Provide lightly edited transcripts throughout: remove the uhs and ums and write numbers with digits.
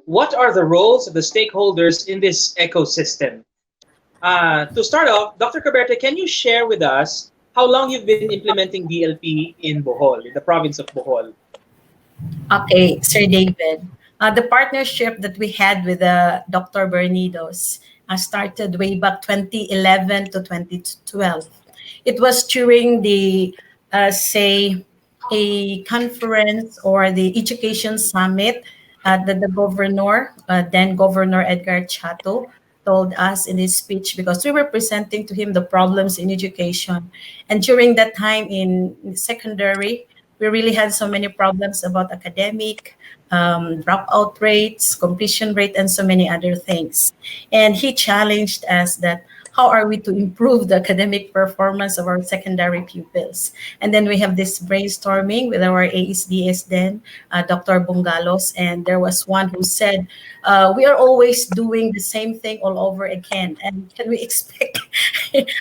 what are the roles of the stakeholders in this ecosystem? To start off, Dr. Caberte, can you share with us how long you've been implementing DLP in Bohol, in the province of Bohol? Okay, Sir David. The partnership that we had with Dr. Bernidos started way back 2011 to 2012. It was during the, say, a conference or the education summit that the governor, then Governor Edgar Chato, told us in his speech because we were presenting to him the problems in education. And during that time in secondary, we really had so many problems about academic, dropout rates, completion rate, and so many other things. And he challenged us that how are we to improve the academic performance of our secondary pupils? And then we have this brainstorming with our ASDS then, Dr. Bungalos, and there was one who said, we are always doing the same thing all over again. And can we expect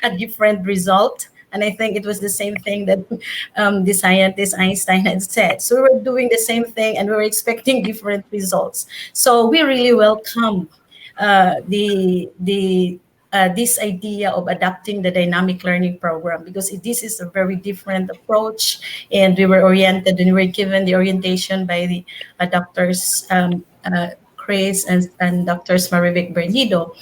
a different result? And I think it was the same thing that the scientist Einstein had said. So we were doing the same thing and we were expecting different results. So we really welcome the this idea of adapting the dynamic learning program because this is a very different approach, and we were oriented and we were given the orientation by the doctors. Chris and Doctors Marivic Bernido,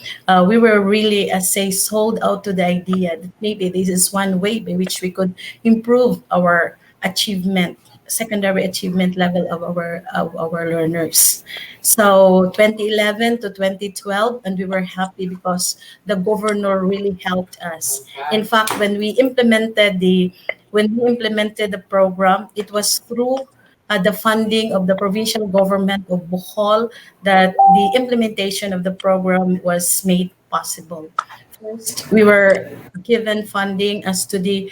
we were really, say, sold out to the idea that maybe this is one way by which we could improve our achievement, secondary achievement level of our learners. So 2011 to 2012, and we were happy because the governor really helped us. In fact, when we implemented the program, it was through the funding of the provincial government of Bohol that the implementation of the program was made possible. First, we were given funding as to the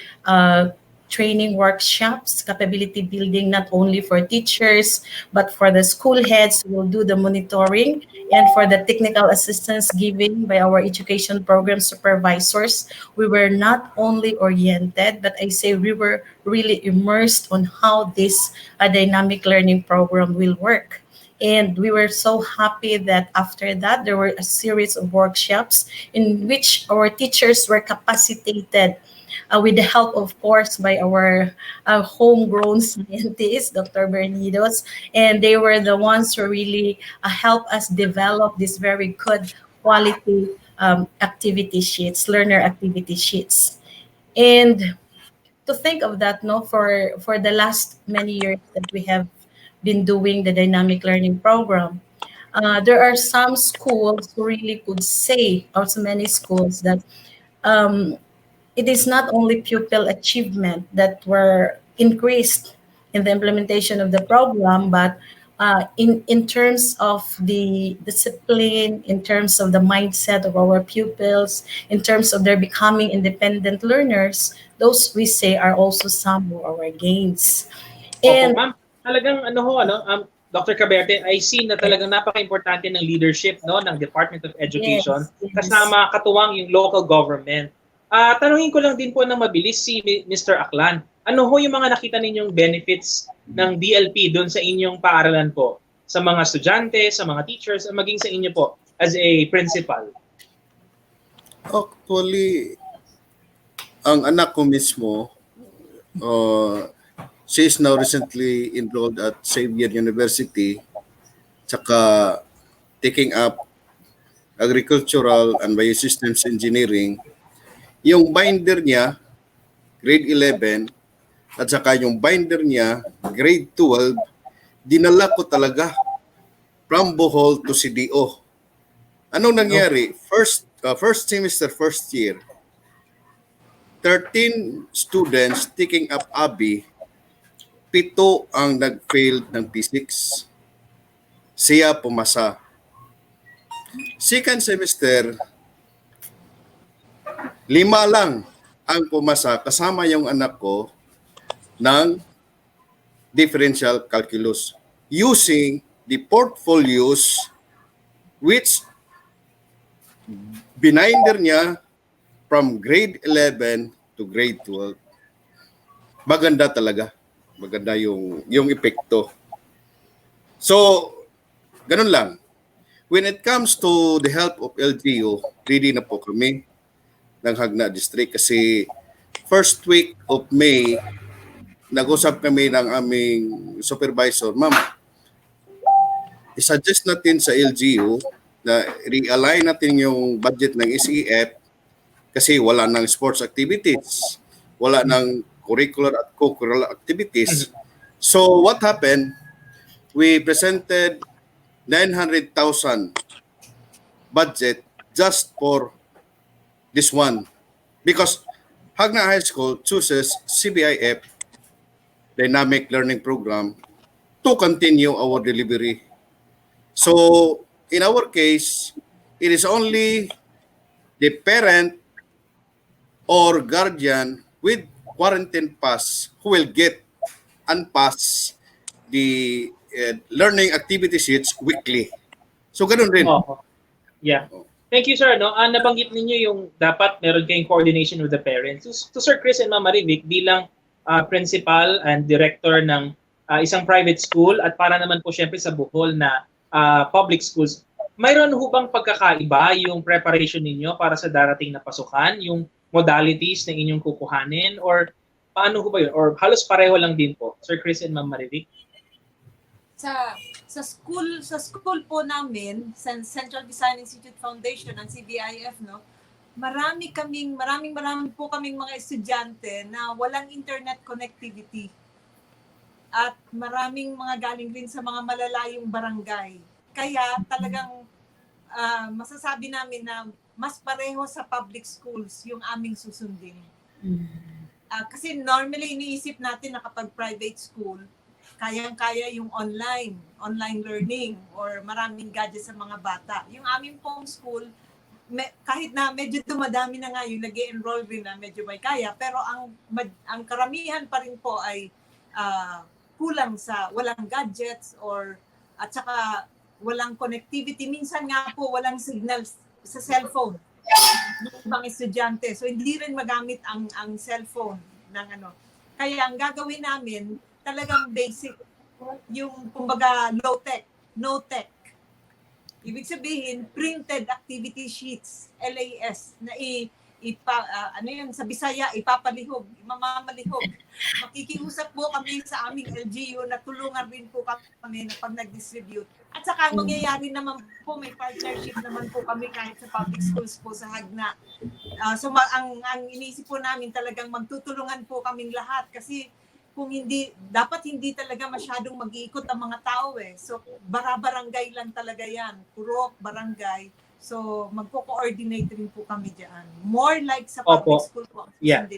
training workshops, capability building, not only for teachers, but for the school heads who will do the monitoring, and for the technical assistance given by our education program supervisors. We were not only oriented, but I say we were really immersed on how this dynamic learning program will work. And we were so happy that after that, there were a series of workshops in which our teachers were capacitated with the help, of course, by our homegrown scientists, Dr. Bernidos, and they were the ones who really helped us develop this very good quality activity sheets, learner activity sheets. And to think of that, no, for the last many years that we have been doing the dynamic learning program, there are some schools who really could say, also many schools, that um, it is not only pupil achievement that were increased in the implementation of the program, but in terms of the discipline, in terms of the mindset of our pupils, in terms of their becoming independent learners, those we say are also some of our gains. Opo, And ma'am. Talagang Dr. Caberte, I see na talagang napaka-importante ng leadership no ng Department of Education yes, yes. kasama katuwang yung local government. Tanungin ko lang din po ng mabilis si Mr. Aklan. Ano ho yung mga nakita ninyong benefits ng DLP doon sa inyong paaralan po? Sa mga estudyante, sa mga teachers, maging sa inyo po as a principal? Actually, ang anak ko mismo, she is now recently enrolled at Xavier University, tsaka taking up agricultural and biosystems engineering. Yung binder niya, grade 11, at saka yung binder niya, grade 12, dinala ko talaga from Bohol to CDO. Anong nangyari? First semester, first year, 13 students taking up ABI, 7 ang nag-fail ng P6. Siya pumasa. Second semester, 5 lang ang pumasa kasama yung anak ko ng differential calculus using the portfolios which binder niya from grade 11 to grade 12. Maganda talaga. Maganda yung epekto. So, ganun lang. when it comes to the help of LGU, ready na po kami ng Hagna District kasi first week of May, nag-usap kami ng aming supervisor, ma'am, i-suggest natin sa LGU na realign natin yung budget ng SEF kasi wala ng sports activities, wala ng curricular at co-curricular activities. So what happened? We presented 900,000 budget just for this one because Hagna High School chooses CBIF Dynamic Learning Program to continue our delivery. So in our case, it is only the parent or guardian with quarantine pass who will get and pass the learning activity sheets weekly. So ganun rin. Oo. Yeah. Thank you, sir. No? Nabanggit ninyo yung dapat meron kayong coordination with the parents. To Sir Chris and Ma'am Marivic, bilang principal and director ng isang private school at para naman po syempre sa Bohol na public schools, mayroon ho bang pagkakaiba yung preparation ninyo para sa darating na pasukan, yung modalities na inyong kukuhanin, or paano ho ba yun? Or halos pareho lang din po, Sir Chris and Ma'am Marivic? Sa school po namin, sa Central Design Institute Foundation ng CBIF, no, marami po kaming mga estudyante na walang internet connectivity. At maraming mga galing rin sa mga malalayong barangay. Kaya talagang masasabi namin na mas pareho sa public schools yung aming susundin. Kasi normally iniisip natin na kapag private school, kayang-kaya yung online learning or maraming gadgets sa mga bata. Yung aming pong school, kahit na medyo dumadami na nga yung nag-enroll rin na medyo may kaya, pero ang karamihan pa rin po ay kulang sa walang gadgets at saka walang connectivity. Minsan nga po walang signals sa cellphone ng ibang estudyante. So hindi rin magamit ang cellphone ng ano. Kaya ang gagawin namin talagang basic, yung kumbaga low-tech, no-tech. Ibig sabihin, printed activity sheets, LAS, na sa Bisaya, ipapalihog, mamamalihog. Makikiusap po kami sa aming LGU na tulungan rin po kami na pag nag-distribute. At saka mangyayari naman po, may partnership naman po kami kahit sa public schools po sa Hagna. So ang iniisip po namin talagang magtutulungan po kaming lahat kasi kung dapat hindi talaga masyadong mag-iikot ang mga tao eh. So, barangay lang talaga yan. Purok, barangay. So, magko-coordinate rin po kami dyan. More like sa public school po. Yeah.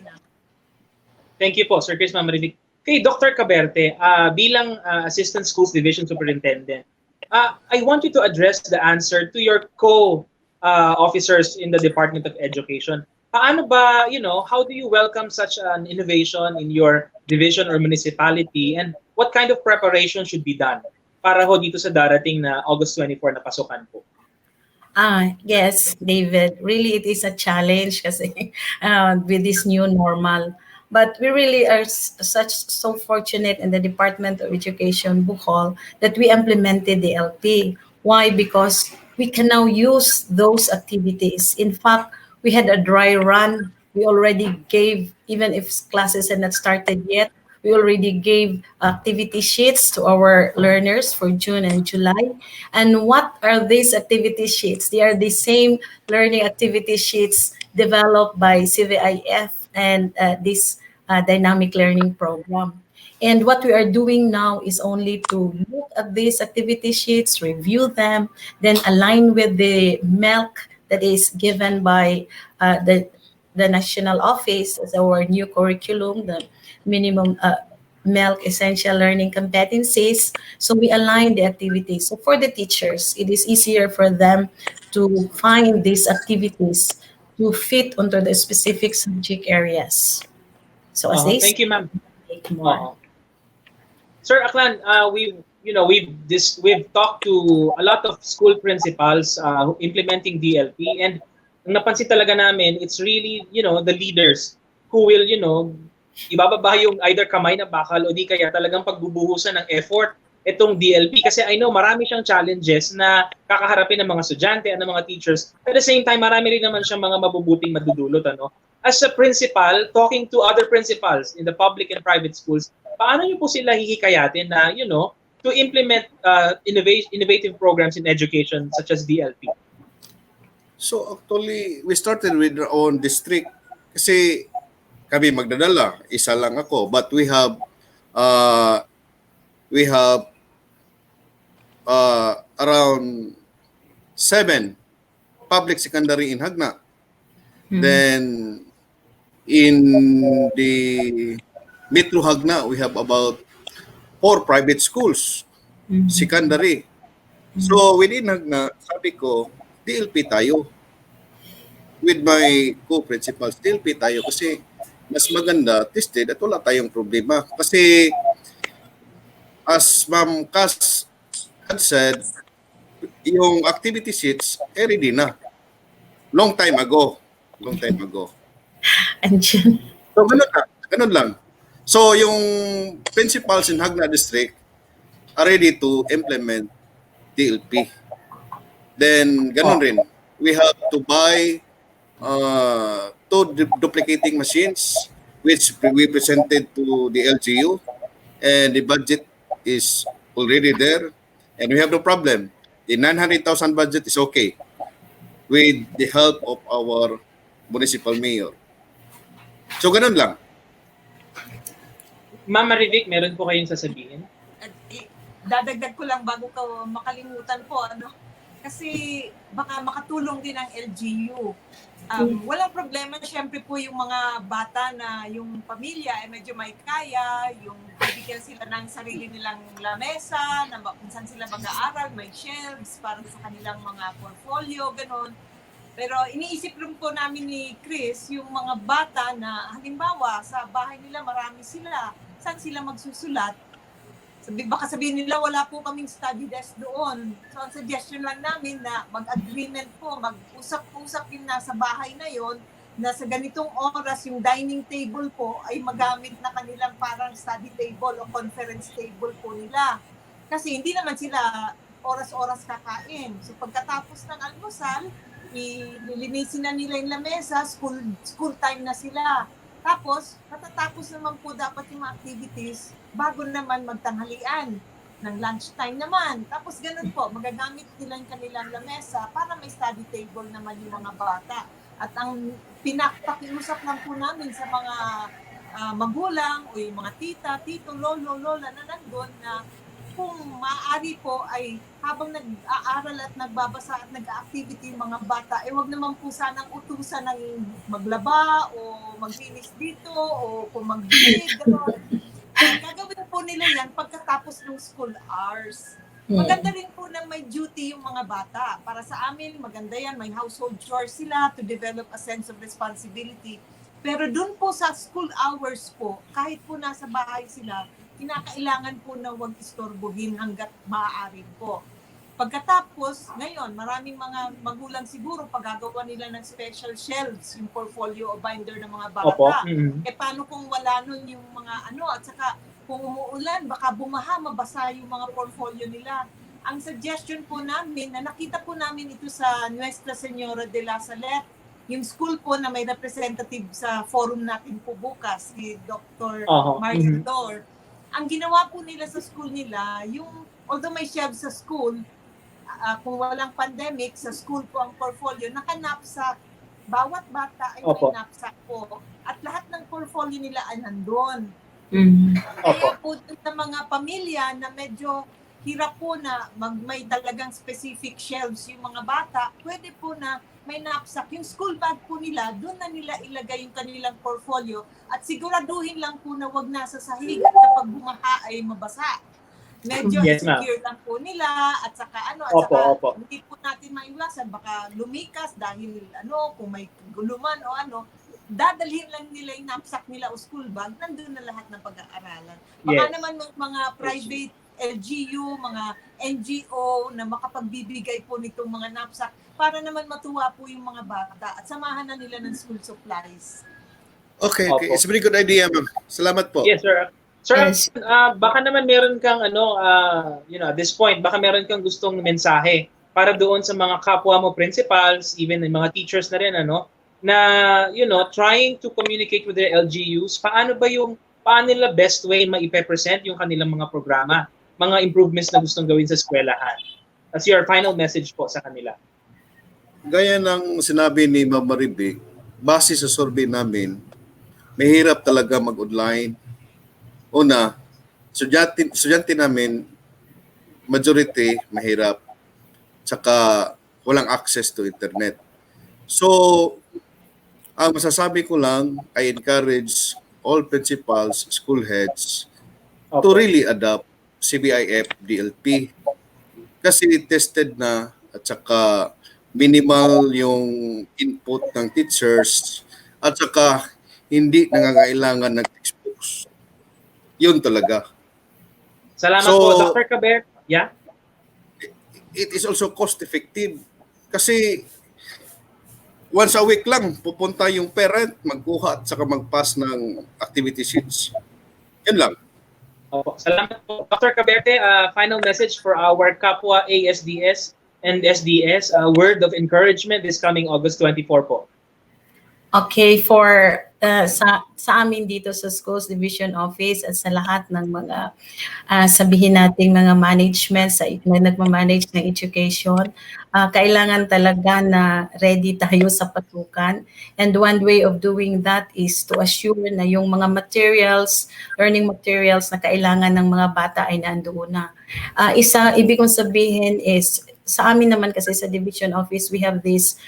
Thank you po, Sir Chris, Ma'am Marivic. Kay Dr. Caberte, bilang Assistant Schools Division Superintendent, I want you to address the answer to your co-officers in the Department of Education. Paano ba, how do you welcome such an innovation in your division or municipality, and what kind of preparation should be done para ho dito sa darating na August 24 na pasukan po? Yes, David. Really, it is a challenge kasi with this new normal. But we really are so fortunate in the Department of Education, Bohol, that we implemented the LP. Why? Because we can now use those activities. In fact, we had a dry run. We already gave, even if classes had not started yet, we already gave activity sheets to our learners for June and July. And what are these activity sheets? They are the same learning activity sheets developed by CVIF and this dynamic learning program. And what we are doing now is only to look at these activity sheets, review them, then align with the MELC that is given by the national office as our new curriculum, the minimum MELC essential learning competencies. So we align the activities. So for the teachers, it is easier for them to find these activities to fit onto the specific subject areas. So as they Thank you, ma'am. make more. Sir Aklan, we've talked to a lot of school principals implementing DLP, and ang napansin talaga namin, it's really, the leaders who will, ibababa yung either kamay na bakal o di kaya talagang pagbubuhusan ng effort itong DLP? Kasi I know marami siyang challenges na kakaharapin ng mga estudyante at ng mga teachers. At the same time, marami rin naman siyang mga mabubuting madudulot. Ano? As a principal, talking to other principals in the public and private schools, paano niyo po sila hihikayatin na, to implement innovative programs in education such as DLP? So actually, we started with our own district kasi kami magdadala, isa lang ako, but we have around 7 public secondary in Hagna. Then in the Metro Hagna, we have about 4 private schools, secondary. So within Hagna, sabi ko, DLP tayo. With my co-principals, DLP tayo kasi mas maganda, tested at wala tayong problema. Kasi as Ma'am Cass had said, yung activity sheets, ready na. Long time ago. Andiyan. So ganun lang. So yung principals in Hagna District are ready to implement DLP. Then ganun rin. We have to buy 2 duplicating machines which we presented to the LGU, and the budget is already there and we have no problem. The 900,000 budget is okay with the help of our municipal mayor. So ganun lang. Ma'am Marivic, meron po kayong sasabihin? Dadagdag ko lang bago ka makalimutan po, kasi baka makatulong din ang LGU. Walang problema, syempre po yung mga bata na yung pamilya ay medyo may kaya, yung bibigyan sila ng sarili nilang lamesa, na kung saan sila mag-aaral, may shelves para sa kanilang mga portfolio, gano'n. Pero iniisip rin po namin ni Chris, yung mga bata na halimbawa sa bahay nila marami sila, saan sila magsusulat? Baka sabihin nila wala po kaming study desk doon. So ang suggestion lang namin na mag-agreement po, mag-usap-usap yung nasa bahay na yon, na sa ganitong oras yung dining table po ay magamit na kanilang parang study table o conference table po nila. Kasi hindi naman sila oras-oras kakain. So pagkatapos ng almusal, ililinisin na nila yung lamesa, school time na sila. Tapos, matatapos naman po dapat yung mga activities bago naman magtanghalian ng lunchtime naman. Tapos ganun po, magagamit nila yung kanilang lamesa para may study table naman yung mga bata. At ang pinakiusap lang po namin sa mga magulang o yung mga tita, tito, lolo, lola na nandun na kung maaari po ay habang nag-aaral at nagbabasa at nag-activity yung mga bata, wag naman po sanang utusan ng maglaba o maglinis dito o kung mag-big. Gagawin po nila yan pagkatapos ng school hours. Maganda rin po na may duty yung mga bata. Para sa amin, maganda yan. May household chores sila to develop a sense of responsibility. Pero dun po sa school hours po, kahit po nasa bahay sila, kinakailangan po na huwag istorbohin hanggat maaari po. Pagkatapos, ngayon, maraming mga magulang siguro paggagawa nila ng special shelves, yung portfolio o binder ng mga bata. Opo. Paano kung wala nun yung mga at saka kung umuulan, baka bumaha, mabasa yung mga portfolio nila. Ang suggestion po namin, na nakita po namin ito sa Nuestra Señora de la Salette, yung school po na may representative sa forum natin po bukas, si Dr. Martin Dor. Ang ginawa po nila sa school nila, yung although may shelves sa school, kung walang pandemic, sa school po ang portfolio, nakanapsak. Bawat bata ay may knapsack po. At lahat ng portfolio nila ay nandun. Kaya po sa mga pamilya na medyo hirap po na may talagang specific shelves yung mga bata, pwede po na may knapsack. Yung school bag po nila, doon na nila ilagay yung kanilang portfolio at siguraduhin lang po na wag nasa sahig at kapag bumaha ay mabasa. Medyo secure lang po nila at saka hindi po natin maiwasan baka lumikas dahil kung may guluman o dadalhin lang nila yung knapsack nila o school bag, nandun na lahat ng pag-aaralan. Baka naman mga private LGU, mga NGO na makapagbibigay po nitong mga knapsack para naman matuwa po yung mga bata at samahan na nila ng school supplies. Okay. It's a very good idea, ma'am. Salamat po. Yes, sir. Sir, Yes. baka naman meron kang at this point, baka meron kang gustong mensahe para doon sa mga kapwa mo principals, even yung mga teachers na rin na trying to communicate with their LGUs, paano nila best way maipe-present yung kanilang mga programa, mga improvements na gustong gawin sa eskwelahan. As your final message po sa kanila. Gaya ng sinabi ni Ma'am Maribik, base sa survey namin, mahirap talaga mag-online. Una, estudyante namin, majority mahirap, tsaka walang access to internet. So, ang masasabi ko lang, I encourage all principals, school heads, to really adopt CBIF DLP. Kasi tested na at saka minimal yung input ng teachers at saka hindi nangangailangan ng textbooks. Yun talaga. Salamat So, po, Dr. Caber. Yeah? It is also cost effective kasi once a week lang pupunta yung parent, magkuha at saka mag-pass ng activity sheets. Yan lang. Opo. Salamat po. Dr. Caberte, final message for our kapwa ASDS and SDS, word of encouragement this coming August 24 po. Okay, for sa amin dito sa Schools Division Office at sa lahat ng mga sabihin nating mga management na nagmamanage ng education, kailangan talaga na ready tayo sa pasukan. And one way of doing that is to assure na yung mga materials, learning materials na kailangan ng mga bata ay nandoon na. Ibig kong sabihin is, sa amin naman kasi sa Division Office, we have this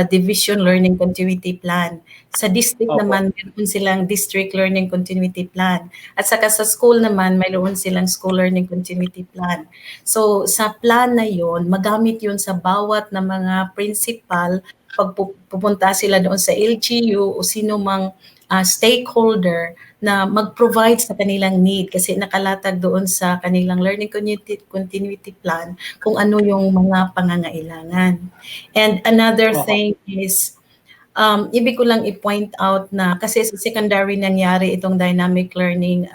Division Learning Continuity Plan. Sa district naman, mayroon silang District Learning Continuity Plan. At saka sa school naman, mayroon silang School Learning Continuity Plan. So sa plan na yon, magamit yun sa bawat na mga principal pag pupunta sila doon sa LGU o sino mang stakeholder na mag-provide sa kanilang need kasi nakalatag doon sa kanilang learning continuity plan kung ano yung mga pangangailangan. And another thing is, ibig ko lang i-point out na kasi sa secondary nangyari itong dynamic learning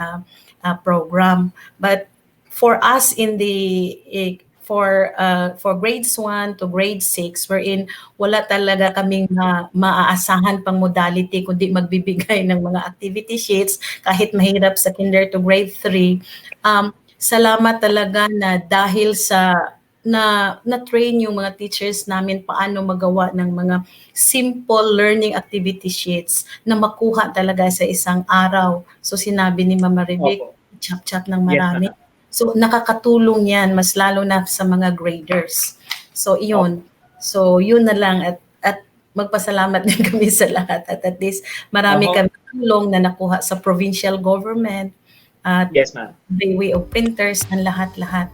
program. But for us for grades 1 to grade 6, wherein wala talaga kaming maaasahan pang modality kundi magbibigay ng mga activity sheets kahit mahirap sa kinder to grade 3. Salamat talaga na dahil sa na-train yung mga teachers namin paano magawa ng mga simple learning activity sheets na makuha talaga sa isang araw. So sinabi ni Mama Rebecca, chap-chap ng marami. Yes, so nakakatulong yan, mas lalo na sa mga graders. So yun. So yun na lang at magpasalamat din kami sa lahat. At least marami kami tulong na nakuha sa provincial government at yes, ma'am. the way of printers and lahat-lahat.